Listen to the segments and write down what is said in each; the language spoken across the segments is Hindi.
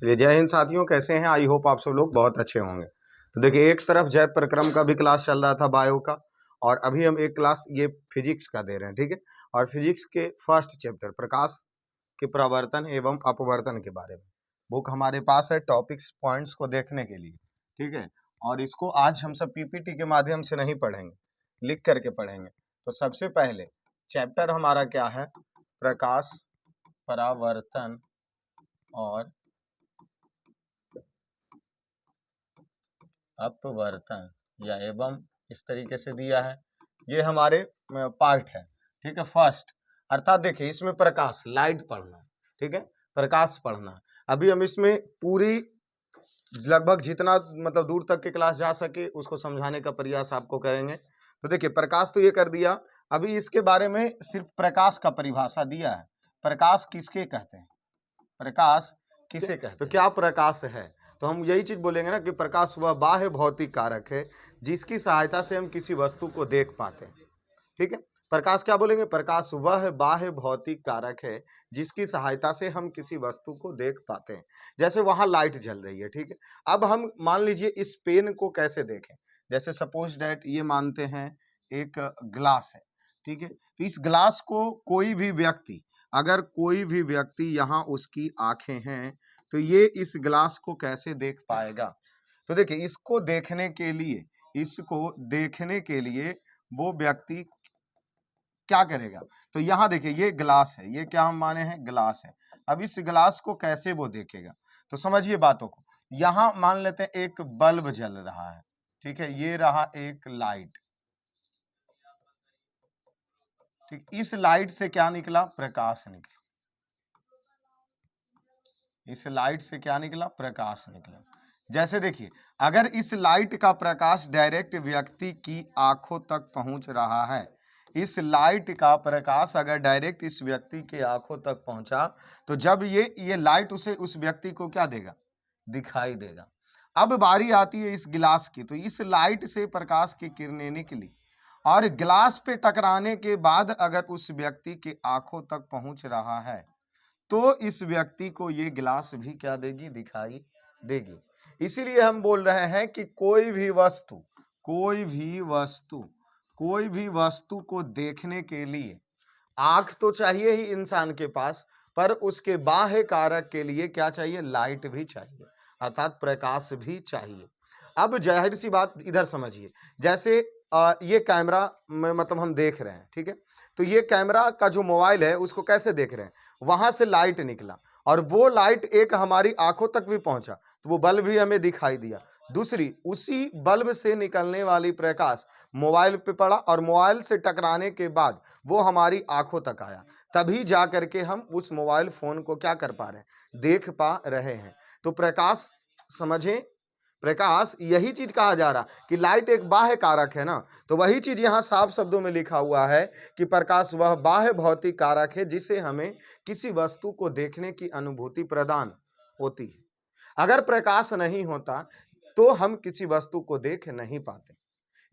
चलिए, जय हिंद साथियों, कैसे हैं? आई होप आप सब लोग बहुत अच्छे होंगे। तो देखिए, एक तरफ जैव प्रक्रम का भी क्लास चल रहा था बायो का, और अभी हम एक क्लास ये फिजिक्स का दे रहे हैं, ठीक है। और फिजिक्स के फर्स्ट चैप्टर प्रकाश के प्रवर्तन एवं अपवर्तन के बारे में बुक हमारे पास है टॉपिक्स पॉइंट्स को देखने के लिए, ठीक है। और इसको आज हम सब पीपीटी के माध्यम से नहीं पढ़ेंगे, लिख करके पढ़ेंगे। तो सबसे पहले चैप्टर हमारा क्या है? प्रकाश परावर्तन और अपवर्तन या एवं इस तरीके से दिया है। ये हमारे पार्ट है, ठीक है। फर्स्ट अर्थात देखिए, इसमें प्रकाश लाइट पढ़ना, ठीक है, प्रकाश पढ़ना। अभी हम इसमें पूरी लगभग जितना मतलब दूर तक की क्लास जा सके उसको समझाने का प्रयास आपको करेंगे। तो देखिए, प्रकाश तो ये कर दिया। अभी इसके बारे में सिर्फ प्रकाश का परिभाषा दिया है। प्रकाश किसके कहते हैं? प्रकाश किसे कहते हैं? तो क्या प्रकाश है? तो हम यही चीज बोलेंगे ना कि प्रकाश वह बाह्य भौतिक कारक है जिसकी सहायता से हम किसी वस्तु को देख पाते हैं, ठीक है। प्रकाश क्या बोलेंगे? प्रकाश वह बाह्य भौतिक कारक है जिसकी सहायता से हम किसी वस्तु को देख पाते हैं। जैसे वहां लाइट जल रही है, ठीक है। अब हम मान लीजिए इस पेन को कैसे देखें? जैसे सपोज डैट ये मानते हैं एक ग्लास है, ठीक है। तो इस ग्लास को कोई भी व्यक्ति, अगर कोई भी व्यक्ति यहाँ उसकी आंखें हैं तो ये इस ग्लास को कैसे देख पाएगा? तो देखिए, इसको देखने के लिए वो व्यक्ति क्या करेगा? तो यहाँ देखिए, ये ग्लास है, ये क्या हम माने हैं? ग्लास है। अब इस ग्लास को कैसे वो देखेगा? तो समझिए बातों को। यहाँ मान लेते हैं एक बल्ब जल रहा है, ठीक है, ये रहा एक लाइट, ठीक। इस लाइट से क्या निकला? प्रकाश निकला। इस लाइट से क्या निकला? प्रकाश निकला। जैसे देखिए, अगर इस लाइट का प्रकाश डायरेक्ट व्यक्ति की आंखों तक पहुंच रहा है, इस लाइट का प्रकाश अगर डायरेक्ट इस व्यक्ति के आंखों तक पहुंचा, तो जब ये लाइट उस व्यक्ति को क्या देगा? दिखाई देगा। अब बारी आती है इस गिलास की। तो इस लाइट से प्रकाश की किरणें निकली और गिलास पे टकराने के बाद अगर उस व्यक्ति के आंखों तक पहुंच रहा है, तो इस व्यक्ति को ये गिलास भी क्या देगी? दिखाई देगी। इसीलिए हम बोल रहे हैं कि कोई भी वस्तु को देखने के लिए आंख तो चाहिए ही इंसान के पास, पर उसके बाह्य कारक के लिए क्या चाहिए? लाइट भी चाहिए, अर्थात प्रकाश भी चाहिए। अब जाहिर सी बात इधर समझिए, जैसे ये कैमरा में मतलब हम देख रहे हैं, ठीक है। तो ये कैमरा का जो मोबाइल है उसको कैसे देख रहे हैं? वहां से लाइट निकला और वो लाइट एक हमारी आंखों तक भी पहुंचा, तो वो बल्ब भी हमें दिखाई दिया। दूसरी, उसी बल्ब से निकलने वाली प्रकाश मोबाइल पे पड़ा और मोबाइल से टकराने के बाद वो हमारी आंखों तक आया, तभी जा करके हम उस मोबाइल फोन को क्या कर पा रहे हैं? देख पा रहे हैं। तो प्रकाश समझें, प्रकाश यही चीज कहा जा रहा कि लाइट एक बाह्य कारक है ना। तो वही चीज यहाँ साफ शब्दों में लिखा हुआ है कि प्रकाश वह बाह्य भौतिक कारक है जिसे हमें किसी वस्तु को देखने की अनुभूति प्रदान होती है। अगर प्रकाश नहीं होता तो हम किसी वस्तु को देख नहीं पाते।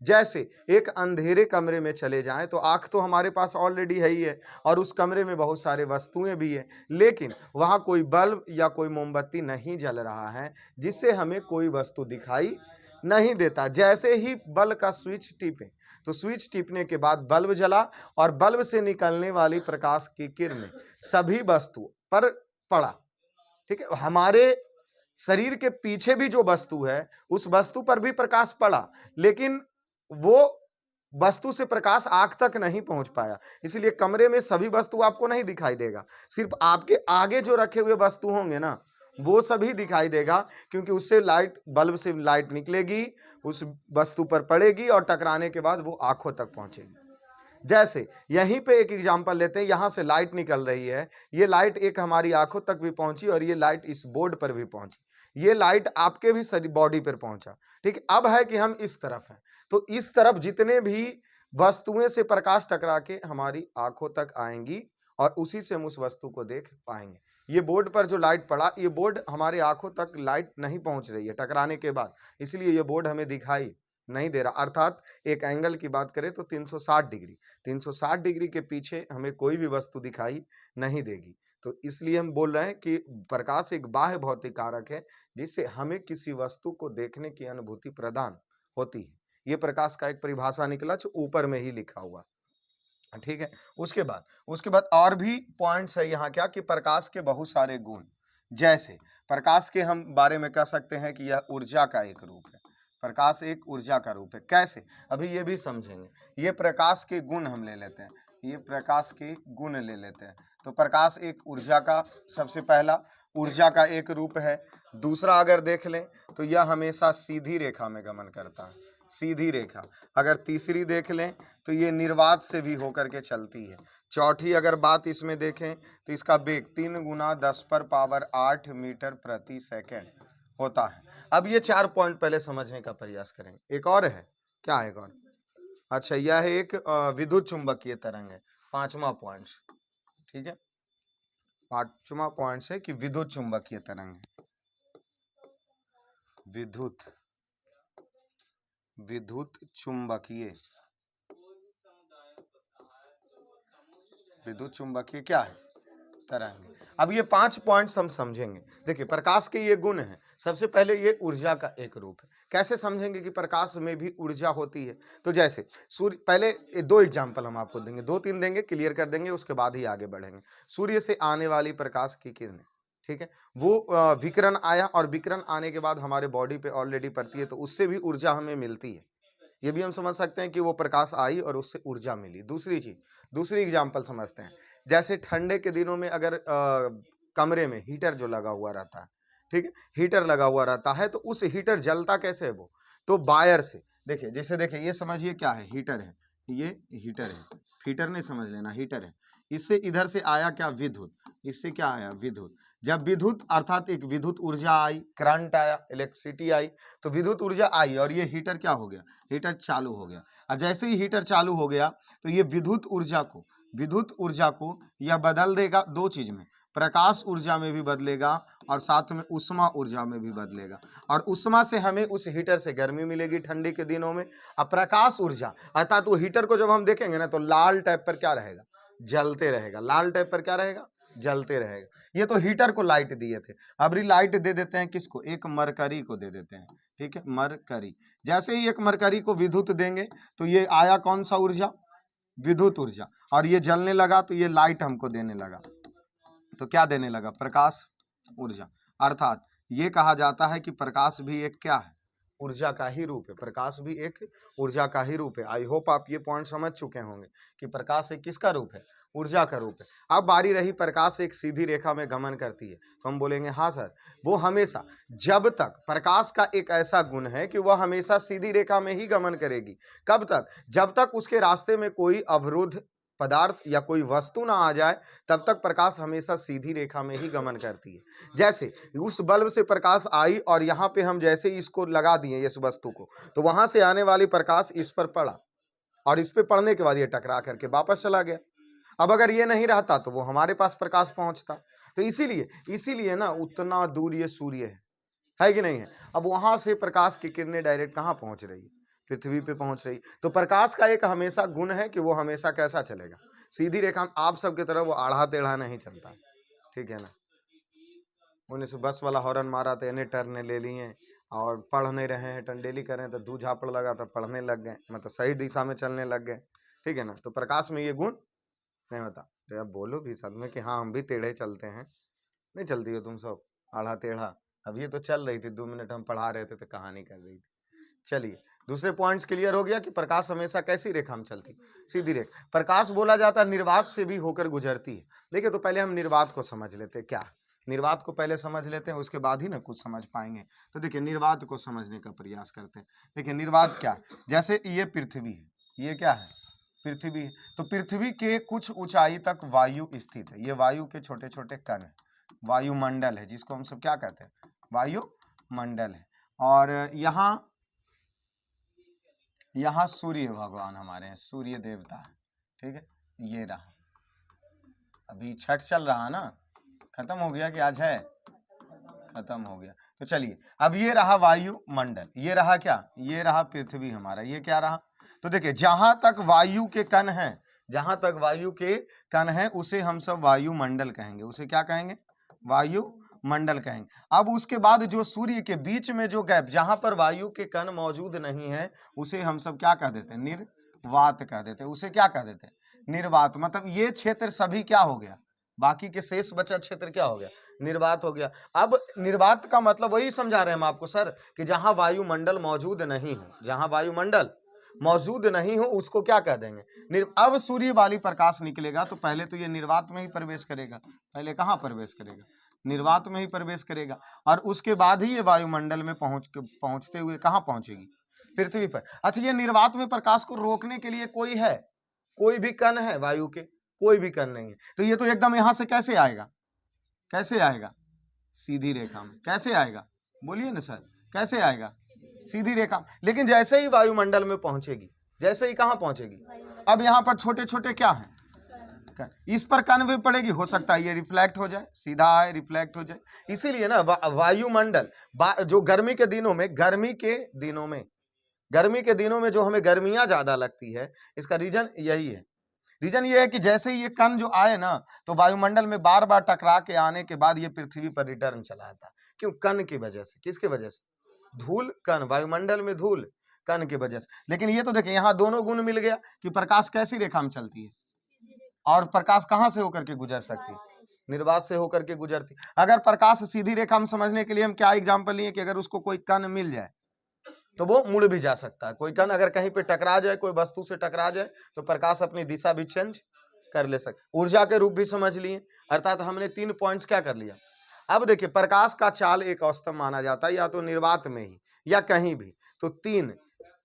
जैसे एक अंधेरे कमरे में चले जाएं तो आंख तो हमारे पास ऑलरेडी है ही है और उस कमरे में बहुत सारे वस्तुएं भी है, लेकिन वहां कोई बल्ब या कोई मोमबत्ती नहीं जल रहा है जिससे हमें कोई वस्तु दिखाई नहीं देता। जैसे ही बल्ब का स्विच टिपे तो स्विच टिपने के बाद बल्ब जला और बल्ब से निकलने वाली प्रकाश की किरणें सभी वस्तु पर पड़ा, ठीक है। हमारे शरीर के पीछे भी जो वस्तु है उस वस्तु पर भी प्रकाश पड़ा, लेकिन वो वस्तु से प्रकाश आंख तक नहीं पहुंच पाया। इसलिए कमरे में सभी वस्तु आपको नहीं दिखाई देगा, सिर्फ आपके आगे जो रखे हुए वस्तु होंगे ना वो सभी दिखाई देगा, क्योंकि उससे लाइट, बल्ब से लाइट निकलेगी, उस वस्तु पर पड़ेगी और टकराने के बाद वो आंखों तक पहुंचेगी। जैसे यहीं पे एक एग्जांपल लेते हैं, यहां से लाइट निकल रही है, ये लाइट एक हमारी आंखों तक भी पहुंची और ये लाइट इस बोर्ड पर भी पहुंची, ये लाइट आपके भी शरीर बॉडी पर पहुंचा, ठीक। अब है कि हम इस तरफ हैं, तो इस तरफ जितने भी वस्तुएं से प्रकाश टकरा के हमारी आंखों तक आएंगी और उसी से हम उस वस्तु को देख पाएंगे। ये बोर्ड पर जो लाइट पड़ा, ये बोर्ड हमारे आंखों तक लाइट नहीं पहुंच रही है टकराने के बाद, इसलिए ये बोर्ड हमें दिखाई नहीं दे रहा। अर्थात एक एंगल की बात करें तो 360 डिग्री के पीछे हमें कोई भी वस्तु दिखाई नहीं देगी। तो इसलिए हम बोल रहे हैं कि प्रकाश एक बाह्य भौतिक कारक है जिससे हमें किसी वस्तु को देखने की अनुभूति प्रदान होती है। ये प्रकाश का एक परिभाषा निकला जो ऊपर में ही लिखा हुआ, ठीक है। उसके बाद और भी पॉइंट्स है यहाँ क्या कि प्रकाश के बहुत सारे गुण, जैसे प्रकाश के हम बारे में कह सकते हैं कि यह ऊर्जा का एक रूप है। प्रकाश एक ऊर्जा का रूप है। कैसे, अभी ये भी समझेंगे। ये प्रकाश के गुण हम ले लेते हैं, ये प्रकाश के गुण ले लेते हैं। तो प्रकाश एक ऊर्जा का, सबसे पहला ऊर्जा का एक रूप है। दूसरा अगर देख लें तो यह हमेशा सीधी रेखा में गमन करता है, सीधी रेखा। अगर तीसरी देख लें तो ये निर्वात से भी होकर के चलती है। चौथी अगर बात इसमें देखें तो इसका वेग 3 × 10⁸ मीटर प्रति सेकंड होता है। अब ये 4 पॉइंट पहले समझने का प्रयास करेंगे। एक और है, क्या है एक और? अच्छा, यह है एक विद्युत चुंबकीय तरंग है, 5वां पॉइंट, ठीक है। 5वां पॉइंट है कि विद्युत चुंबकीय तरंग है। विद्युत चुंबकीय क्या है? तरंग। अब ये 5 पॉइंट्स हम समझेंगे। देखिए, प्रकाश के ये गुण हैं। सबसे पहले ये ऊर्जा का एक रूप है। कैसे समझेंगे कि प्रकाश में भी ऊर्जा होती है? तो जैसे सूर्य, पहले 2 एग्जाम्पल हम आपको देंगे, 2-3 देंगे, क्लियर कर देंगे, उसके बाद ही आगे बढ़ेंगे। सूर्य से आने वाली प्रकाश की किरणें, ठीक है, वो विकिरण आया और विकिरण आने के बाद हमारे बॉडी पे ऑलरेडी पड़ती है, तो उससे भी ऊर्जा हमें मिलती है। ये भी हम समझ सकते हैं कि वो प्रकाश आई और उससे ऊर्जा मिली। दूसरी एग्जाम्पल समझते हैं। जैसे ठंडे के दिनों में अगर कमरे में हीटर जो लगा हुआ रहता है, ठीक है, हीटर लगा हुआ रहता है, तो उस हीटर जलता कैसे है? वो तो वायर से। देखिए, जैसे देखिए, ये समझिए क्या है, हीटर है, ये हीटर है, हीटर नहीं समझ लेना, हीटर है। इससे इधर से आया क्या? विद्युत। इससे क्या आया? विद्युत। जब विद्युत अर्थात एक विद्युत ऊर्जा आई, करंट आया, इलेक्ट्रिसिटी आई, तो विद्युत ऊर्जा आई और ये हीटर क्या हो गया? हीटर चालू हो गया। और जैसे ही हीटर चालू हो गया तो ये विद्युत ऊर्जा को यह बदल देगा 2 चीज में, प्रकाश ऊर्जा में भी बदलेगा और साथ में उष्मा ऊर्जा में भी बदलेगा। और उष्मा से हमें उस हीटर से गर्मी मिलेगी ठंडी के दिनों में। अब प्रकाश ऊर्जा अर्थात वो हीटर को जब हम देखेंगे ना, तो लाल टाइप पर क्या रहेगा? जलते रहेगा। लाल टाइप पर क्या रहेगा? जलते रहेगा। ये तो हीटर को लाइट दिए थे। अब लाइट दे देते हैं किसको? एक मरकरी को दे देते हैं, ठीक है, मरकरी। जैसे ही एक मरकरी को विद्युत देंगे तो ये आया कौन सा ऊर्जा? विद्युत ऊर्जा। और ये जलने लगा तो ये लाइट हमको देने लगा। तो क्या देने लगा? प्रकाश ऊर्जा। अर्थात ये कहा जाता है कि प्रकाश भी एक क्या है? ऊर्जा का ही रूप है। प्रकाश भी एक ऊर्जा का ही रूप है। आई होप आप ये पॉइंट समझ चुके होंगे कि प्रकाश एक किसका रूप है? ऊर्जा का रूप है। अब बारी रही, प्रकाश एक सीधी रेखा में गमन करती है, तो हम बोलेंगे हाँ सर, वो हमेशा, जब तक प्रकाश का एक ऐसा गुण है कि वह हमेशा सीधी रेखा में ही गमन करेगी। कब तक? जब तक उसके रास्ते में कोई अवरुद्ध पदार्थ या कोई वस्तु ना आ जाए, तब तक प्रकाश हमेशा सीधी रेखा में ही गमन करती है। जैसे उस बल्ब से प्रकाश आई और यहाँ पे हम जैसे इसको लगा दिए इस वस्तु को, तो वहां से आने वाली प्रकाश इस पर पड़ा और इस पे पड़ने के बाद ये टकरा करके वापस चला गया। अब अगर ये नहीं रहता तो वो हमारे पास प्रकाश पहुंचता। तो इसीलिए ना उतना दूर ये सूर्य है कि नहीं है? अब वहां से प्रकाश की किरणें डायरेक्ट कहाँ पहुंच रही है? पृथ्वी पे पहुंच रही। तो प्रकाश का एक हमेशा गुण है कि वो हमेशा कैसा चलेगा? सीधी रेखा। आप सबकी तरह वो आढ़ा टेढ़ा नहीं चलता, ठीक है ना। उन्हें से बस वाला हॉर्न मारा तो इन्हें टर्न ले लिए और पढ़ नहीं रहे हैं, टंडेली कर रहे हैं, तो दू झापड़ लगा तो पढ़ने लग गए, मतलब सही दिशा में चलने लग गए, ठीक है ना। तो प्रकाश में ये गुण नहीं होता। तो अब बोलो भी साथ में कि हाँ हम भी टेढ़े चलते हैं। नहीं चलती हो तुम सब आढ़ा टेढ़ा? अब ये तो चल रही थी, 2 मिनट हम पढ़ा रहे थे तो कहानी कर रही थी। चलिए, दूसरे पॉइंट्स क्लियर हो गया कि प्रकाश हमेशा कैसी रेखा में चलती? सीधी रेखा। प्रकाश बोला जाता है निर्वात से भी होकर गुजरती है। देखिए, तो पहले हम निर्वात को समझ लेते हैं। क्या निर्वात को पहले समझ लेते हैं, उसके बाद ही ना कुछ समझ पाएंगे। तो देखिए, निर्वात को समझने का प्रयास करते हैं। देखिए, निर्वात क्या? जैसे ये पृथ्वी है, ये क्या है? पृथ्वी। तो पृथ्वी के कुछ ऊंचाई तक वायु स्थित है। ये वायु के छोटे छोटे कण है, वायुमंडल है, जिसको हम सब क्या कहते हैं? वायुमंडल है। और यहाँ सूर्य भगवान हमारे हैं, सूर्य देवता है, ठीक है। ये रहा, अभी छठ चल रहा ना, खत्म हो गया कि आज है? खत्म हो गया। तो चलिए, अब ये रहा वायुमंडल, ये रहा क्या? ये रहा पृथ्वी हमारा, ये क्या रहा? तो देखिए, जहां तक वायु के कण हैं, जहां तक वायु के कण है उसे हम सब वायुमंडल कहेंगे। उसे क्या कहेंगे? वायुमंडल कहेंगे। अब उसके बाद जो सूर्य के बीच में जो गैप, जहां पर वायु के कण मौजूद नहीं है, उसे हम सब क्या कह देते हैं? निर्वात कह देते हैं। उसे क्या कह देते हैं? निर्वात। मतलब ये क्षेत्र सभी क्या हो गया? बाकी के शेष बचा क्षेत्र क्या हो गया? निर्वात हो गया। अब निर्वात का मतलब वही समझा रहे हैं हम आपको सर, कि जहां वायुमंडल मौजूद नहीं हो, जहां वायुमंडल मौजूद नहीं हो उसको क्या कह देंगे? अब सूर्य वाली प्रकाश निकलेगा तो पहले तो ये निर्वात में ही प्रवेश करेगा। पहले कहाँ प्रवेश करेगा? निर्वात में ही प्रवेश करेगा, और उसके बाद ही ये वायुमंडल में पहुंचते हुए कहाँ पहुंचेगी? पृथ्वी पर। अच्छा, ये निर्वात में प्रकाश को रोकने के लिए कोई है? कोई भी कण है वायु के? कोई भी कण नहीं है। तो ये तो एकदम यहां से कैसे आएगा? कैसे आएगा? सीधी रेखा में। कैसे आएगा? बोलिए ना सर, कैसे आएगा? सीधी रेखा। लेकिन जैसे ही वायुमंडल में पहुंचेगी, जैसे ही कहां पहुंचेगी? अब यहां पर छोटे छोटे क्या है? इस पर कण भी पड़ेगी, हो सकता है ये रिफ्लेक्ट हो जाए, सीधा आए रिफ्लेक्ट हो जाए। इसीलिए ना वायुमंडल जो गर्मी के दिनों में जो हमें गर्मियां ज्यादा लगती है, इसका रीजन यही है। रीजन ये है कि जैसे ही ये कण जो आए ना, तो वायुमंडल में बार बार टकरा के आने के बाद ये पृथ्वी पर रिटर्न चला आता है। क्यों? कण की वजह से। किसके वजह से? धूल कण, वायुमंडल में धूल कण की वजह से। लेकिन ये तो देखिए यहाँ दोनों गुण मिल गया कि प्रकाश कैसी रेखा में चलती है, और प्रकाश कहां से होकर के गुजर सकती है? निर्वात से होकर के गुजरती। अगर प्रकाश सीधी रेखा में समझने के लिए हम क्या एग्जाम्पल लिए कि अगर उसको कोई कण मिल जाए तो वो मुड़ भी जा सकता है। कोई कण अगर कहीं पे टकरा जाए, कोई वस्तु से टकरा जाए, तो प्रकाश अपनी दिशा भी चेंज कर ले सकता। ऊर्जा के रूप भी समझ लिए, अर्थात हमने 3 पॉइंट्स क्या कर लिया। अब देखिए, प्रकाश का चाल एक औसतम माना जाता है, या तो निर्वात में ही या कहीं भी। तो 3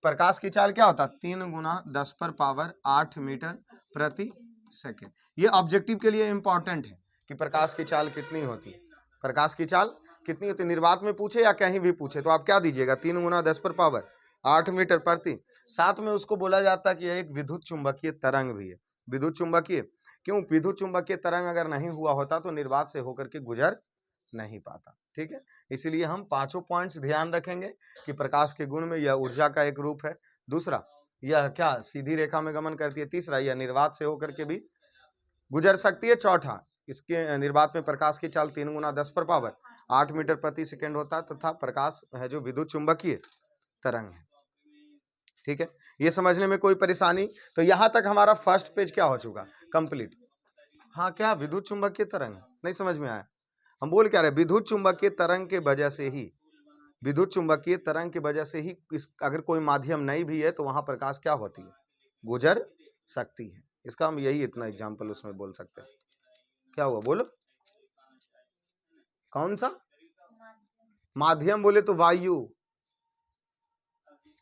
प्रकाश की चाल क्या होता है? 3 गुना 10⁻8 मीटर प्रति सेकेंड। ये ऑब्जेक्टिव के लिए इंपॉर्टेंट है कि प्रकाश की चाल कितनी होती है। प्रकाश की चाल कितनी होती है? निर्वात में पूछे या कहीं भी पूछे तो आप क्या दीजिएगा? 3 गुना 10⁻8 मीटर प्रति। साथ में उसको बोला जाता है कि एक विद्युत चुंबकीय तरंग भी है। विद्युत चुंबकीय क्यों? विद्युत चुंबकीय तरंग अगर नहीं हुआ होता तो निर्वात से होकर के गुजर नहीं पाता। ठीक है, इसीलिए हम 5 पॉइंट्स ध्यान रखेंगे कि प्रकाश के गुण में यह ऊर्जा का एक रूप है। दूसरा, यह क्या सीधी रेखा में गमन करती है। तीसरा, यह निर्वात से होकर के भी गुजर सकती है। चौथा, इसके निर्वात में प्रकाश की चाल 3 गुना 10⁻8 मीटर प्रति सेकेंड होता है, तथा प्रकाश है जो विद्युत चुंबकीय तरंग है। ठीक है, ये समझने में कोई परेशानी? तो यहां तक हमारा फर्स्ट पेज क्या हो चुका? कंप्लीट। हाँ, क्या विद्युत चुंबकीय तरंग नहीं समझ में आया? हम बोल क्या रहे? विद्युत चुंबकीय तरंग के वजह से ही, विद्युत चुंबकीय तरंग की वजह से ही अगर कोई माध्यम नहीं भी है तो वहां प्रकाश क्या होती है? गुजर सकती है। इसका हम यही इतना एग्जाम्पल उसमें बोल सकते हैं। क्या हुआ? बोलो। कौन सा माध्यम? बोले तो वायु।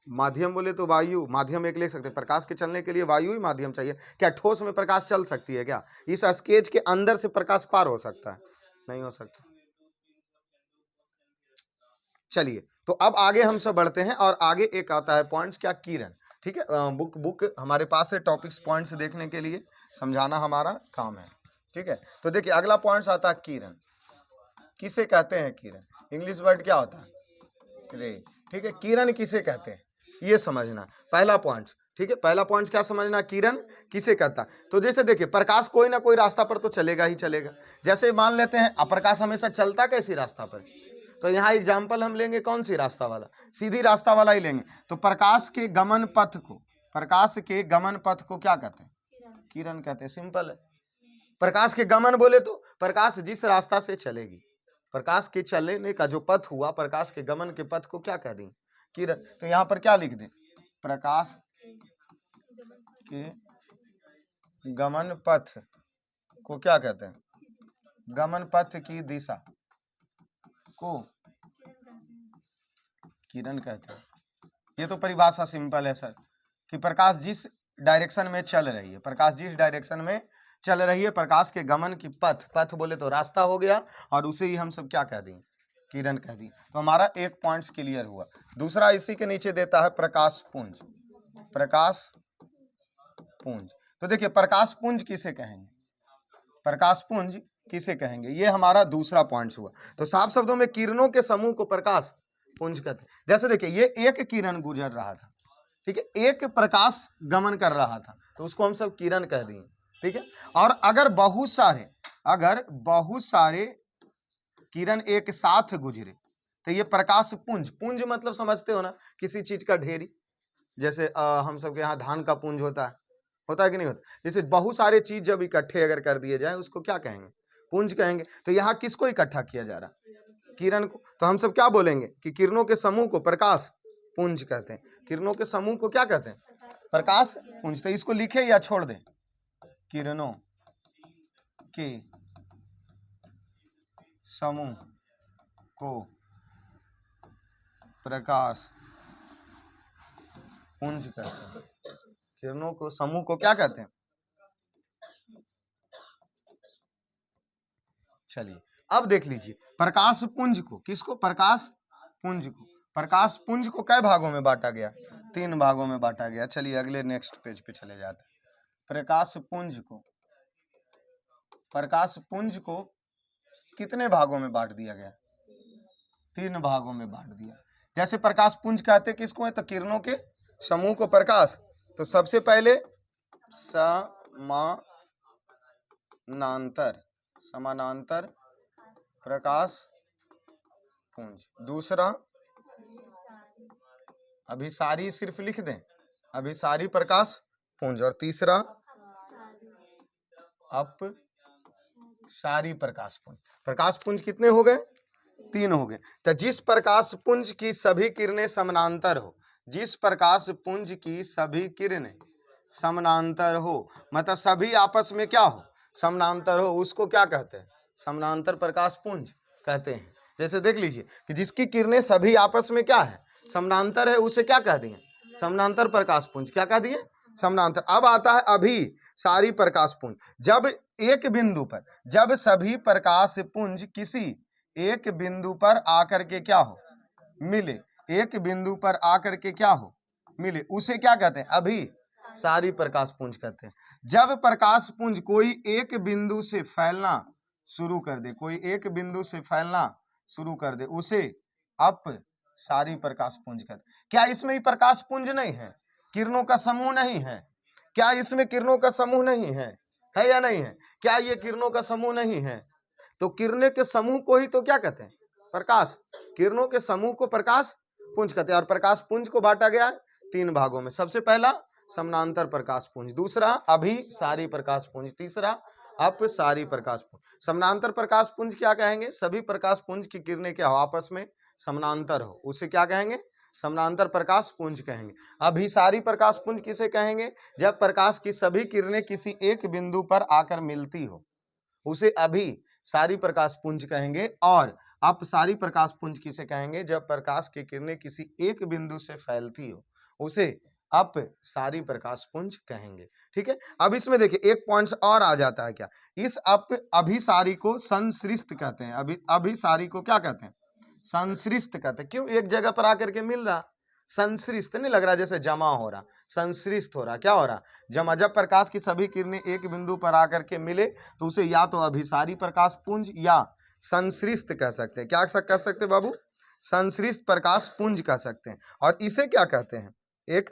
माध्यम बोले तो वायु। माध्यम एक लिख सकते हैं। प्रकाश के चलने के लिए वायु ही माध्यम चाहिए। क्या ठोस में प्रकाश चल सकती है क्या? इस स्केच के अंदर से प्रकाश पार हो सकता है? नहीं हो सकता। चलिए, तो अब आगे हम सब बढ़ते हैं, और आगे एक आता है पॉइंट्स, क्या? किरण। ठीक है, बुक हमारे पास है टॉपिक्स पॉइंट्स देखने के लिए, समझाना हमारा काम है। ठीक है, तो देखिए अगला पॉइंट्स आता है किरण। किसे कहते हैं किरण? इंग्लिश वर्ड क्या होता है? रे। ठीक है, किरण किसे कहते हैं ये समझना पहला पॉइंट। ठीक है, पहला पॉइंट क्या समझना? किरण किसे कहता है। तो जैसे देखिए, प्रकाश कोई ना कोई रास्ता पर तो चलेगा ही चलेगा। जैसे मान लेते हैं प्रकाश हमेशा चलता कैसी रास्ता पर? तो यहाँ एग्जाम्पल हम लेंगे कौन सी रास्ता वाला? सीधी रास्ता वाला ही लेंगे। तो प्रकाश के गमन पथ को क्या कहते हैं? किरण कहते हैं। सिंपल है। प्रकाश के गमन बोले तो प्रकाश जिस रास्ता से चलेगी, प्रकाश के चलने का जो पथ हुआ, प्रकाश के गमन के पथ को क्या कह दें? किरण। तो यहाँ पर क्या लिख दें? प्रकाश के गमन पथ को क्या कहते हैं? गमन पथ की दिशा को किरण कहते हैं। ये तो परिभाषा सिंपल है सर, कि प्रकाश जिस डायरेक्शन में चल रही है, प्रकाश जिस डायरेक्शन में चल रही है, प्रकाश के गमन की पथ बोले तो रास्ता हो गया, और उसे ही हम सब क्या कह दें? किरण कह दी। तो हमारा एक पॉइंट्स क्लियर हुआ। दूसरा इसी के नीचे देता है प्रकाश पुंज। प्रकाश पुंज, तो देखिए प्रकाश पुंज किसे कहेंगे? प्रकाश पुंज किसे कहेंगे? ये हमारा दूसरा पॉइंट्स हुआ। तो साफ शब्दों में किरणों के समूह को प्रकाश पुंज कहते हैं। जैसे देखिए, ये एक किरण गुजर रहा था, ठीक है, एक प्रकाश गमन कर रहा था, तो उसको हम सब किरण कह दिए, ठीक है। और अगर बहुत सारे किरण एक साथ गुजरे तो ये प्रकाश पुंज, पुंज मतलब समझते हो ना, किसी चीज का ढेरी, जैसे हम सबके यहाँ धान का पुंज होता है कि नहीं होता। जैसे बहुत सारे चीज जब इकट्ठे अगर कर दिए जाए उसको क्या कहेंगे, पुंज कहेंगे। तो यहाँ किसको इकट्ठा किया जा रहा, किरण को। तो हम सब क्या बोलेंगे कि किरणों के समूह को प्रकाश पुंज कहते हैं। किरणों के समूह को क्या कहते हैं, प्रकाश पुंज। तो इसको लिखे या छोड़ दें, किरणों के समूह को प्रकाश पुंज कहते हैं। किरणों को समूह को क्या कहते हैं। चलिए अब देख लीजिए प्रकाश पुंज को, किसको, प्रकाश पुंज को। प्रकाश पुंज को कै भागों में बांटा गया, 3 भागों में बांटा गया। चलिए अगले नेक्स्ट पेज पे चले जाते हैं। प्रकाश पुंज को कितने भागों में बांट दिया गया, 3 भागों में बांट दिया। जैसे प्रकाश पुंज कहते किसको है, तो किरणों के समूह को प्रकाश। तो सबसे पहले समानांतर प्रकाश पुंज, दूसरा अभिसारी, सिर्फ लिख दें अभिसारी प्रकाश पुंज, और तीसरा अपसारी प्रकाश पुंज। प्रकाश पुंज कितने हो गए, 3 हो गए। तो जिस प्रकाश पुंज की सभी किरणें समानांतर हो, जिस प्रकाश पुंज की सभी किरणें समानांतर हो, मतलब सभी आपस में क्या हो, समानांतर हो, उसको क्या कहते हैं, समानांतर प्रकाश पुंज कहते हैं। जैसे देख लीजिए कि जिसकी किरणें सभी आपस में क्या है, समानांतर है, उसे क्या कह दिए, समानांतर प्रकाश पुंज। क्या कह दिए, समानांतर। अब आता है अभिसारी प्रकाश पुंज। जब एक बिंदु पर, जब सभी प्रकाश पुंज किसी एक बिंदु पर आकर के क्या हो, मिले, एक बिंदु पर आकर के क्या हो, मिले, उसे क्या कहते हैं, अभिसारी प्रकाश पुंज कहते हैं। जब प्रकाश पुंज कोई एक बिंदु से फैलना शुरू कर दे, कोई एक बिंदु से फैलना शुरू कर दे, उसे अपसारी प्रकाश पुंज कहते हैं। क्या इसमें ही प्रकाश पुंज नहीं है, किरणों का समूह नहीं है, क्या इसमें किरणों का समूह नहीं है या नहीं है, क्या ये किरणों का समूह नहीं है, तो किरणों के समूह को ही तो क्या कहते हैं, प्रकाश। किरणों के समूह को प्रकाश पुंज कहते हैं। और प्रकाश पुंज को बांटा गया है 3 भागों में। सबसे पहला समानांतर प्रकाश पुंज, दूसरा अभिसारी प्रकाश पुंज, तीसरा अपसारी प्रकाश पुंज। समानांतर प्रकाश पुंज क्या कहेंगे, सभी प्रकाश पुंज की किरणें क्या हो, आपस में समानांतर हो, उसे क्या कहेंगे, समानांतर प्रकाश पुंज कहेंगे। अभिसारी प्रकाश पुंज किसे कहेंगे, जब प्रकाश की सभी किरणें किसी एक बिंदु पर आकर मिलती हो, उसे अभिसारी प्रकाश पुंज कहेंगे। और अपसारी प्रकाश पुंज किसे कहेंगे, जब प्रकाश की किरणें किसी एक बिंदु से फैलती हो, उसे अपसारी प्रकाश पुंज कहेंगे। ठीक है। अब इसमें देखिए एक पॉइंट और आ जाता है, क्या, इस अभिसारी को संश्रिष्ट कहते हैं। अभिसारी को क्या कहते हैं, संश्रिष्ट कहते हैं। क्यों, एक जगह पर आकर के मिल रहा, संश्रिष्ट नहीं लग रहा, जैसे जमा हो रहा, संश्रिष्ट हो रहा, क्या हो रहा, जमा। जब प्रकाश की सभी किरणें एक बिंदु पर आकर के मिले तो उसे या तो अभिसारी प्रकाश पुंज या संश्रिष्ट कह सकते हैं। क्या कह सकते हैं बाबू, संश्रिष्ट प्रकाश पुंज कह सकते हैं। और इसे क्या कहते हैं, एक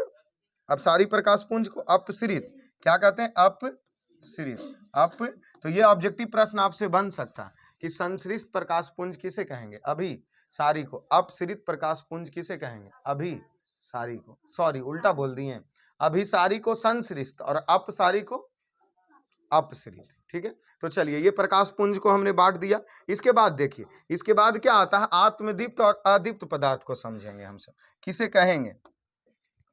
अपसारी प्रकाश पुंज को अपसरित, क्या कहते हैं, अपसरित। तो ये ऑब्जेक्टिव प्रश्न आपसे बन सकता है कि संश्रिष्ट प्रकाश पुंज किसे कहेंगे, अभिसारी को। अपसरित प्रकाश पुंज किसे कहेंगे, अभिसारी को। सॉरी उल्टा बोल दिए, अभिसारी को संश्रिष्ट और अपसारी को अपसरित। ठीक है। तो चलिए ये प्रकाश पुंज को हमने बांट दिया। इसके बाद देखिए, इसके बाद क्या आता है, आत्मदीप्त और अदीप्त पदार्थ को समझेंगे हम सब। किसे कहेंगे,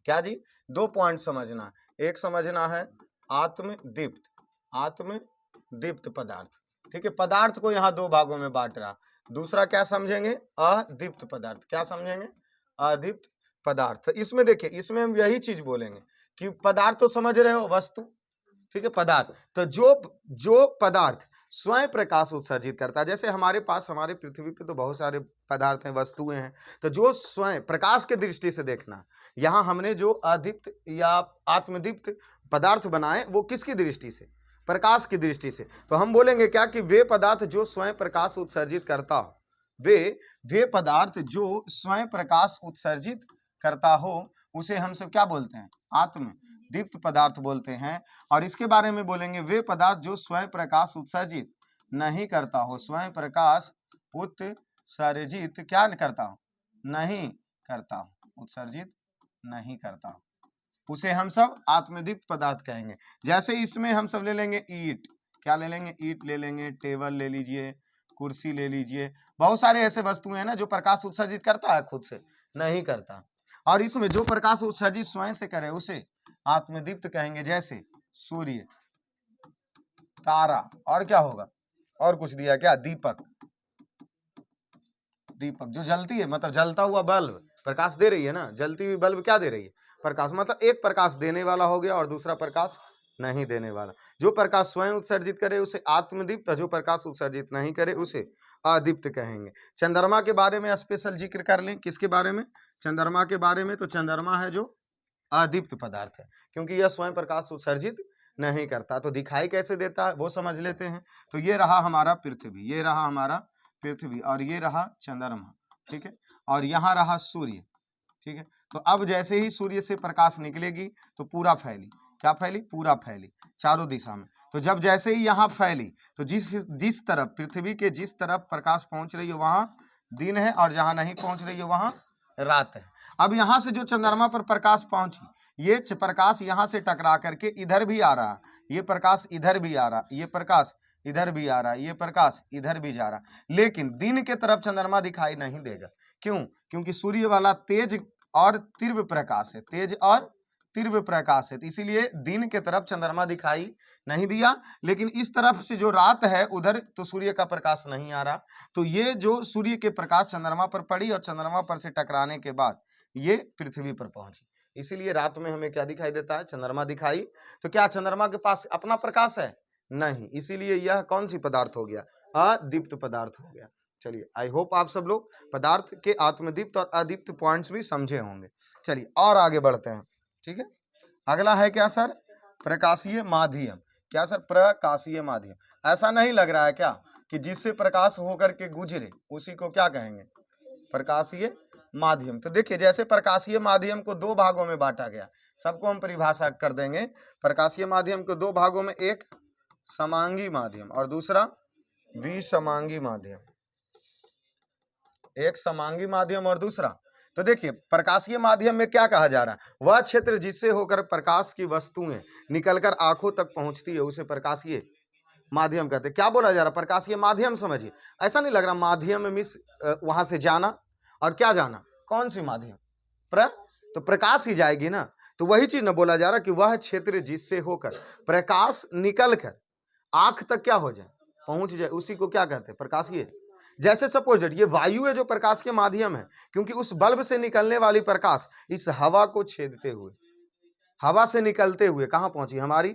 क्या जी, 2 पॉइंट समझना है। एक समझना है आत्मदीप्त पदार्थ। ठीक है, पदार्थ को यहाँ 2 भागों में बांट रहा। दूसरा क्या समझेंगे, अदीप्त पदार्थ। क्या समझेंगे, अदीप्त पदार्थ। इसमें देखिए, इसमें हम यही चीज बोलेंगे कि पदार्थ तो समझ रहे हो, वस्तु, ठीक है, पदार्थ। तो जो पदार्थ स्वयं प्रकाश उत्सर्जित करता है, जैसे हमारे पास, हमारे पृथ्वी पे तो बहुत सारे पदार्थ हैं, वस्तुएं हैं, तो जो स्वयं प्रकाश के दृष्टि से देखना, यहाँ हमने जो अदीप्त या आत्मदीप्त पदार्थ बनाए वो किसकी दृष्टि से, प्रकाश की दृष्टि से। तो हम बोलेंगे क्या कि वे पदार्थ जो स्वयं प्रकाश उत्सर्जित करता हो, वे पदार्थ जो स्वयं प्रकाश उत्सर्जित करता हो, उसे हम सब क्या बोलते हैं, दीप्त पदार्थ बोलते हैं। और इसके बारे में बोलेंगे वे पदार्थ जो स्वयं प्रकाश उत्सर्जित नहीं करता हो, स्वयं प्रकाश उत्सर्जित क्या करता हो, नहीं करता हो, उत्सर्जित नहीं करता हो, उसे हम सब आत्मदीप्त पदार्थ कहेंगे। जैसे इसमें हम सब ले लेंगे ईंट, क्या ले लेंगे, ईंट ले लेंगे, टेबल ले लीजिए, कुर्सी ले लीजिए, बहुत सारे ऐसे वस्तुएं हैं ना जो प्रकाश उत्सर्जित करता है, खुद से नहीं करता। और इसमें जो प्रकाश उत्सर्जित स्वयं से करे उसे आत्मदीप्त कहेंगे। जैसे सूर्य, तारा, और क्या होगा, और कुछ दिया क्या, दीपक, दीपक जो जलती है, मतलब जलता हुआ बल्ब प्रकाश दे रही है ना, जलती हुई बल्ब क्या दे रही है, प्रकाश। मतलब एक प्रकाश देने वाला हो गया और दूसरा प्रकाश नहीं देने वाला। जो प्रकाश स्वयं उत्सर्जित करे उसे आत्मदीप्त, जो प्रकाश उत्सर्जित नहीं करे उसे अदीप्त कहेंगे। चंद्रमा के बारे में स्पेशल जिक्र कर लें, किसके बारे में, चंद्रमा के बारे में। तो चंद्रमा है जो अदीप्त पदार्थ है, क्योंकि यह स्वयं प्रकाश उत्सर्जित नहीं करता। तो दिखाई कैसे देता है वो समझ लेते हैं। तो ये रहा हमारा पृथ्वी, ये रहा हमारा पृथ्वी, और ये रहा चंद्रमा, ठीक है, और यहाँ रहा सूर्य, ठीक है। तो अब जैसे ही सूर्य से प्रकाश निकलेगी तो पूरा फैली, क्या फैली, पूरा फैली चारों दिशा में। तो जब जैसे ही यहाँ फैली तो जिस तरफ, पृथ्वी के जिस तरफ प्रकाश पहुंच रही है वहां दिन है, और जहां नहीं पहुंच रही है वहां रात है। अब यहाँ से जो चंद्रमा पर प्रकाश पहुंची, ये प्रकाश यहाँ से टकरा करके इधर भी आ रहा, ये प्रकाश इधर भी आ रहा, ये प्रकाश इधर भी आ रहा, ये प्रकाश इधर भी जा रहा, लेकिन दिन के तरफ चंद्रमा दिखाई नहीं देगा। क्यों, क्योंकि सूर्य वाला तेज और तीव्र प्रकाश है, तेज और तीव्र प्रकाश है, इसीलिए दिन के तरफ चंद्रमा दिखाई नहीं दिया। लेकिन इस तरफ से जो रात है उधर तो सूर्य का प्रकाश नहीं आ रहा। तो ये जो सूर्य के प्रकाश चंद्रमा पर पड़ी और चंद्रमा पर से टकराने के बाद ये पृथ्वी पर पहुंची, इसीलिए रात में हमें क्या दिखाई देता है, चंद्रमा दिखाई। तो क्या चंद्रमा के पास अपना प्रकाश है, नहीं, इसीलिए यह कौन सी पदार्थ हो गया, अदीप्त पदार्थ हो गया। चलिए, आई होप आप सब लोग पदार्थ के आत्मदीप्त और अदीप्त पॉइंट्स भी समझे होंगे। चलिए और आगे बढ़ते हैं, ठीक है। अगला है क्या सर, प्रकाशीय माध्यम। क्या सर, प्रकाशीय माध्यम। ऐसा नहीं लग रहा है क्या कि जिससे प्रकाश होकर के गुजरे उसी को क्या कहेंगे, प्रकाशीय माध्यम। तो देखिए, जैसे प्रकाशीय माध्यम को दो भागों में बांटा गया, सबको हम परिभाषा कर देंगे। प्रकाशीय माध्यम को दो भागों में, एक समांगी माध्यम और दूसरा विसमांगी माध्यम, एक समांगी माध्यम और दूसरा। तो देखिए, प्रकाशीय माध्यम में क्या कहा जा रहा है, वह क्षेत्र जिससे होकर प्रकाश की वस्तुएं निकलकर आंखों तक पहुंचती है उसे प्रकाशीय माध्यम कहते हैं। क्या बोला जा रहा है, प्रकाशीय माध्यम। समझिए, ऐसा नहीं लग रहा माध्यम मिस वहां से जाना, और क्या जाना, कौन सी माध्यम, तो प्रकाश ही जाएगी ना। तो वही चीज न बोला जा रहा कि वह क्षेत्र जिससे होकर प्रकाश निकल कर आंख तक क्या हो जाए, पहुंच जाए, उसी को क्या कहते हैं, प्रकाशीय। जैसे सपोज ये वायु है जो प्रकाश के माध्यम है, क्योंकि उस बल्ब से निकलने वाली प्रकाश इस हवा को छेदते हुए, हवा से निकलते हुए कहां पहुंची, हमारी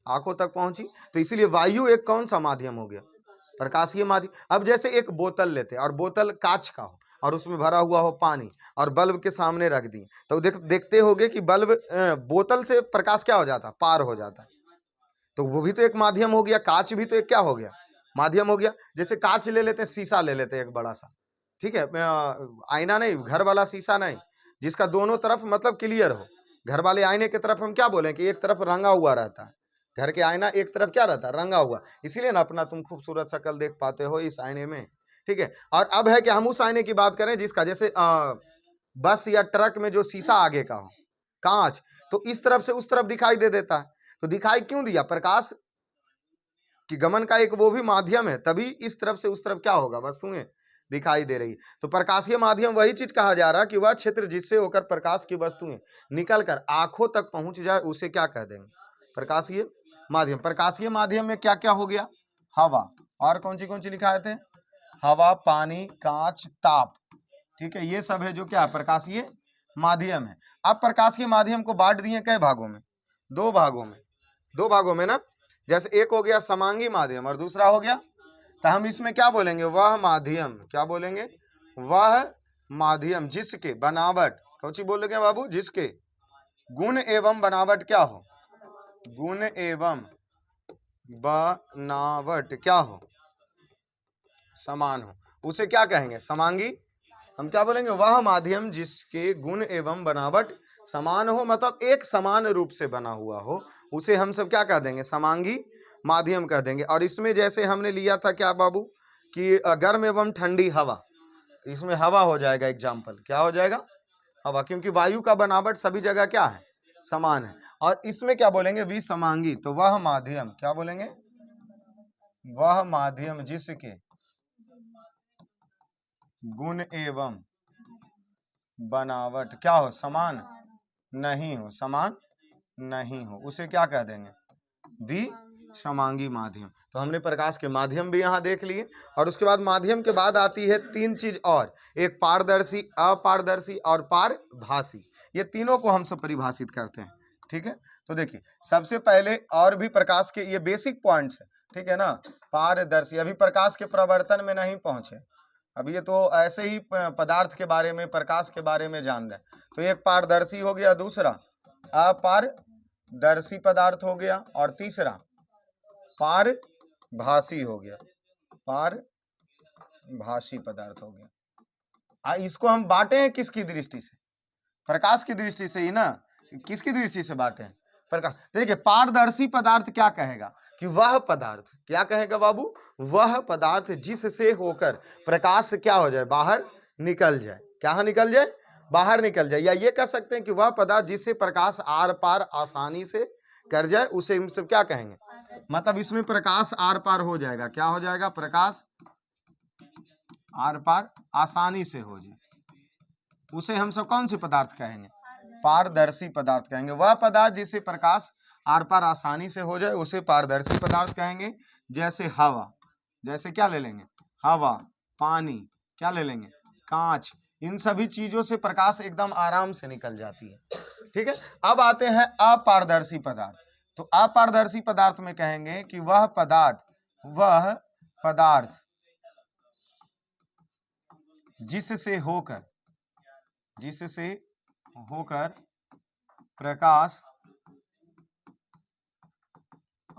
आंखों तक पहुंची। तो इसीलिए वायु एक कौन सा माध्यम हो गया, प्रकाशीय माध्यम। अब जैसे एक बोतल लेते हैं और बोतल कांच का हो और उसमें भरा हुआ हो पानी और बल्ब के सामने रख दी, तो देखते होगे कि बल्ब बोतल से प्रकाश क्या हो जाता, पार हो जाता है। तो वो भी तो एक माध्यम हो गया, कांच भी तो एक क्या हो गया, माध्यम हो गया। जैसे कांच ले लेते हैं, शीशा ले लेते हैं एक बड़ा सा, ठीक है, आईना नहीं, घर वाला शीशा नहीं, जिसका दोनों तरफ मतलब क्लियर हो। घर वाले आईने की तरफ हम क्या बोले कि एक तरफ रंगा हुआ रहता है, घर के आईना एक तरफ क्या रहता है, रंगा हुआ, इसीलिए ना अपना तुम खूबसूरत शक्ल देख पाते हो इस आईने में, ठीक है। और अब है कि हम उस आईने की बात करें जिसका जैसे बस या ट्रक में जो शीशा आगे का हो, कांच, तो इस तरफ से उस तरफ दिखाई दे देता है। तो दिखाई क्यों दिया, प्रकाश कि गमन का एक वो भी माध्यम है, तभी इस तरफ से उस तरफ क्या होगा, वस्तुएं दिखाई दे रही। तो प्रकाशीय माध्यम वही चीज कहा जा रहा कि वह क्षेत्र जिससे होकर प्रकाश की वस्तुएं निकलकर आंखों तक पहुंच जाए उसे क्या कह देंगे, प्रकाशीय माध्यम। प्रकाशीय माध्यम में क्या क्या हो गया, हवा, और कौन सी लिखाए थे, हवा, पानी, कांच, ताप, ठीक है, ये सब है जो क्या प्रकाशीय माध्यम है। अब प्रकाशीय माध्यम को बांट दिए कई भागों में, दो भागों में ना। जैसे एक हो गया समांगी माध्यम और दूसरा हो गया, तो हम इसमें क्या बोलेंगे, वह माध्यम, क्या बोलेंगे, वह माध्यम जिसके बनावट, कौन सी बोलेंगे बाबू, जिसके गुण एवं बनावट क्या हो, गुण एवं बनावट क्या हो, समान हो, उसे क्या कहेंगे, समांगी हम क्या बोलेंगे, वह माध्यम जिसके गुण एवं बनावट समान हो, मतलब एक समान रूप से बना हुआ हो, उसे हम सब क्या कह देंगे, समांगी माध्यम कह देंगे। और इसमें जैसे हमने लिया था क्या बाबू, कि गर्म एवं ठंडी हवा, इसमें हवा हो जाएगा एग्जाम्पल, क्या हो जाएगा, हवा, क्योंकि वायु का बनावट सभी जगह क्या है, समान है। और इसमें क्या बोलेंगे, विसमांगी, तो वह माध्यम, क्या बोलेंगे, वह माध्यम जिसके गुण एवं बनावट क्या हो, समान नहीं हो, समान नहीं हो, उसे क्या कह देंगे, विसमांगी माध्यम। तो हमने प्रकाश के माध्यम भी यहाँ देख लिए। और उसके बाद माध्यम के बाद आती है तीन चीज और, एक पारदर्शी, अपारदर्शी और पारभासी। ये तीनों को हम सब परिभाषित करते हैं, ठीक है। तो देखिए सबसे पहले, और भी प्रकाश के ये बेसिक पॉइंट्स है, ठीक है ना। पारदर्शी, अभी प्रकाश के प्रवर्तन में नहीं पहुंचे, अभी ये तो ऐसे ही पदार्थ के बारे में, प्रकाश के बारे में जान रहे हैं। तो एक पारदर्शी हो गया, दूसरा अपारदर्शी पदार्थ हो गया, और तीसरा पारभासी हो गया, पारभासी पदार्थ हो गया। इसको हम बांटे हैं किसकी दृष्टि से, प्रकाश की दृष्टि से ही ना, किसकी दृष्टि से बांटे हैं, प्रकाश। देखिए पारदर्शी पदार्थ क्या कहेगा, कि वह पदार्थ, क्या कहेगा बाबू, वह पदार्थ जिससे होकर प्रकाश क्या हो जाए, बाहर निकल जाए, क्या निकल जाए, बाहर निकल जाए। या ये कह सकते हैं कि वह पदार्थ जिससे प्रकाश आर पार आसानी से कर जाए, उसे हम सब क्या कहेंगे, मतलब इसमें प्रकाश आर पार हो जाएगा, क्या हो जाएगा, प्रकाश आर पार आसानी से हो जाए, उसे हम सब कौन से पदार्थ कहेंगे, पारदर्शी पदार्थ कहेंगे। वह पदार्थ जिससे प्रकाश आर पार आसानी से हो जाए, उसे पारदर्शी पदार्थ कहेंगे। जैसे हवा, जैसे क्या ले लेंगे, हवा, पानी, क्या ले लेंगे, कांच, इन सभी चीजों से प्रकाश एकदम आराम से निकल जाती है, ठीक है। अब आते हैं अपारदर्शी पदार्थ। तो अपारदर्शी पदार्थ में कहेंगे कि वह पदार्थ जिससे होकर प्रकाश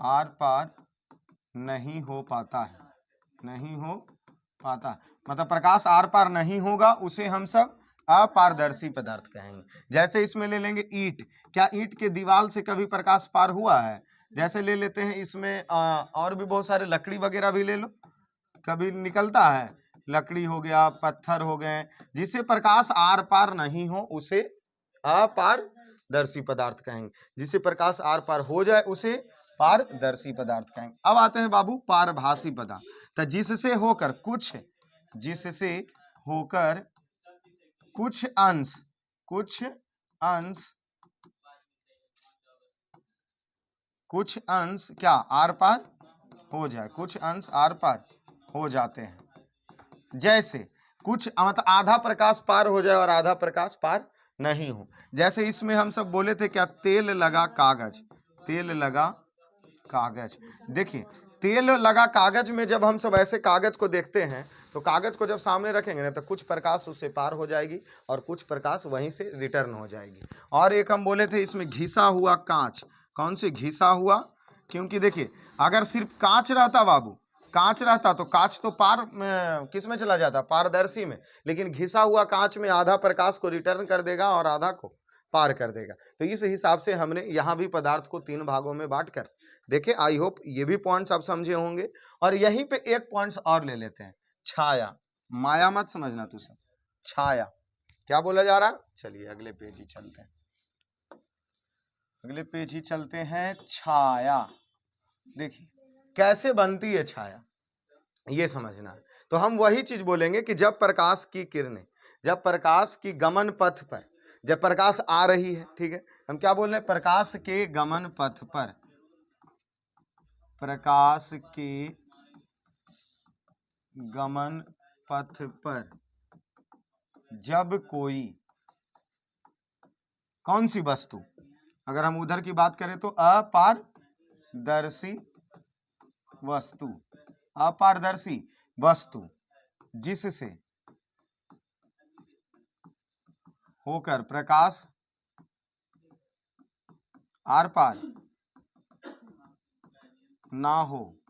आर पार नहीं हो पाता है, नहीं हो पाता, मतलब प्रकाश आर पार नहीं होगा, उसे हम सब अपारदर्शी पदार्थ कहेंगे। जैसे इसमें ले लेंगे ईंट, क्या ईंट के दीवार से कभी प्रकाश पार हुआ है, जैसे ले लेते हैं इसमें और भी बहुत सारे, लकड़ी वगैरह भी ले लो, कभी निकलता है, लकड़ी हो गया, पत्थर हो गए, जिससे प्रकाश आर पार नहीं हो, उसे अपारदर्शी पदार्थ कहेंगे। जिससे प्रकाश आर पार हो जाए, उसे पारदर्शी पदार्थ कहेंगे। अब आते हैं बाबू पारभासी पदार्थ, तो जिससे होकर कुछ अंश क्या आर पार हो जाए, कुछ अंश आर पार हो जाते हैं। जैसे कुछ मतलब आधा प्रकाश पार हो जाए और आधा प्रकाश पार नहीं हो। जैसे इसमें हम सब बोले थे क्या, तेल लगा कागज। देखिए तेल लगा कागज में जब हम सब ऐसे कागज को देखते हैं, तो कागज को जब सामने रखेंगे ना, तो कुछ प्रकाश उससे पार हो जाएगी और कुछ प्रकाश वहीं से रिटर्न हो जाएगी। और एक हम बोले थे इसमें घिसा हुआ कांच, कौन से घिसा हुआ, क्योंकि देखिए अगर सिर्फ कांच रहता बाबू, कांच रहता तो कांच तो पार किस में चला जाता, पारदर्शी में, लेकिन घिसा हुआ कांच में आधा प्रकाश को रिटर्न कर देगा और आधा को पार कर देगा। तो इस हिसाब से हमने यहाँ भी पदार्थ को तीन भागों में बांटकर देखे। आई होप ये भी पॉइंट्स आप समझे होंगे। और यहीं पे एक पॉइंट्स और ले लेते हैं, छाया, माया मत समझना तू सब, छाया क्या बोला जा रहा। चलिए अगले पेज ही चलते हैं, अगले पेज ही चलते हैं। छाया देखिए कैसे बनती है छाया, ये समझना है। तो हम वही चीज बोलेंगे कि जब प्रकाश की किरणें, जब प्रकाश की गमन पथ पर, जब प्रकाश आ रही है, ठीक है, हम क्या बोल रहे हैं, प्रकाश के गमन पथ पर, प्रकाश के गमन पथ पर जब कोई, कौन सी वस्तु, अगर हम उधर की बात करें तो अपारदर्शी वस्तु, अपारदर्शी वस्तु जिससे होकर प्रकाश आर पार ना हो,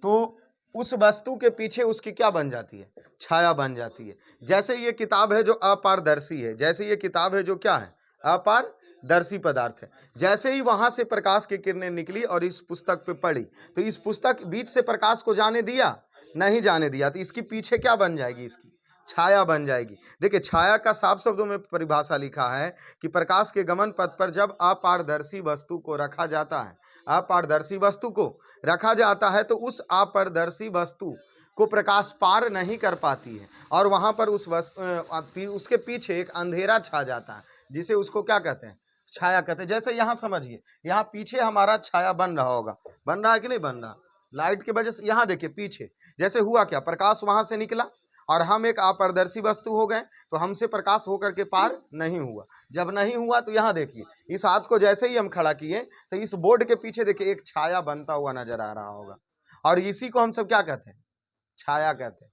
तो उस वस्तु के पीछे उसकी क्या बन जाती है, छाया बन जाती है। जैसे ये किताब है जो अपारदर्शी है, जैसे ये किताब है जो क्या है, अपारदर्शी पदार्थ है, जैसे ही वहां से प्रकाश की किरणें निकली और इस पुस्तक पे पड़ी, तो इस पुस्तक बीच से प्रकाश को जाने दिया, नहीं जाने दिया, तो इसके पीछे क्या बन जाएगी, इसकी छाया बन जाएगी। देखिए, छाया का साफ शब्दों में परिभाषा लिखा है कि प्रकाश के गमन पथ पर जब अपारदर्शी वस्तु को रखा जाता है, अपारदर्शी वस्तु को रखा जाता है, तो उस अपारदर्शी वस्तु को प्रकाश पार नहीं कर पाती है और वहां पर उसके पीछे एक अंधेरा छा जाता है, जिसे उसको क्या कहते हैं, छाया कहते हैं। जैसे यहाँ समझिए, यहाँ पीछे हमारा छाया बन रहा होगा, बन रहा है कि नहीं बन रहा, लाइट की वजह से। यहाँ देखिए पीछे जैसे हुआ क्या, प्रकाश वहां से निकला और हम एक अपारदर्शी वस्तु हो गए, तो हमसे प्रकाश होकर के पार नहीं हुआ। जब नहीं हुआ तो यहाँ देखिए, इस हाथ को जैसे ही हम खड़ा किए तो इस बोर्ड के पीछे देखिए एक छाया बनता हुआ नजर आ रहा होगा, और इसी को हम सब क्या कहते हैं, छाया कहते हैं।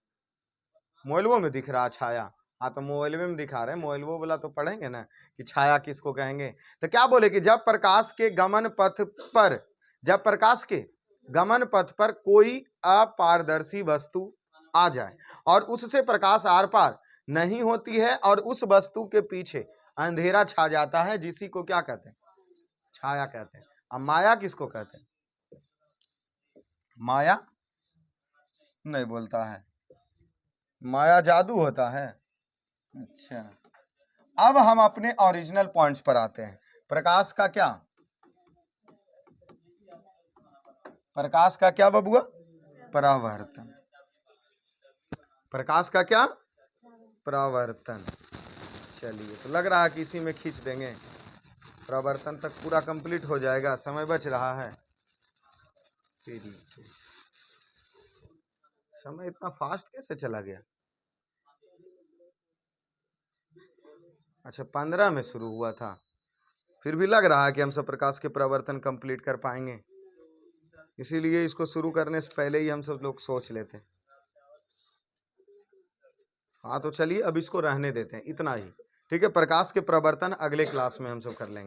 मोबाइलों में दिख रहा छाया, हाँ तो मोबाइल में दिखा रहे हैं, मोबाइल वो वाला तो पढ़ेंगे ना कि छाया किसको कहेंगे। तो क्या बोले कि जब प्रकाश के गमन पथ पर, जब प्रकाश के गमन पथ पर कोई अपारदर्शी वस्तु आ जाए और उससे प्रकाश आर पार नहीं होती है और उस वस्तु के पीछे अंधेरा छा जाता है, जिसी को क्या कहते हैं, छाया कहते हैं। अब माया किसको कहते हैं, माया नहीं बोलता है, माया जादू होता है। अच्छा, अब हम अपने ओरिजिनल पॉइंट्स पर आते हैं। प्रकाश का क्या, प्रकाश का क्या बबुआ, परावर्तन। प्रकाश का क्या, परावर्तन। चलिए, तो लग रहा है कि इसी में खींच देंगे, परावर्तन तक पूरा कंप्लीट हो जाएगा, समय बच रहा है। समय इतना फास्ट कैसे चला गया। अच्छा, 15 में शुरू हुआ था, फिर भी लग रहा है कि हम सब प्रकाश के परावर्तन कंप्लीट कर पाएंगे, इसीलिए इसको शुरू करने से पहले ही हम सब लोग सोच लेते हैं। हाँ तो चलिए, अब इसको रहने देते हैं, इतना ही ठीक है। प्रकाश के परावर्तन अगले क्लास में हम सब कर लेंगे।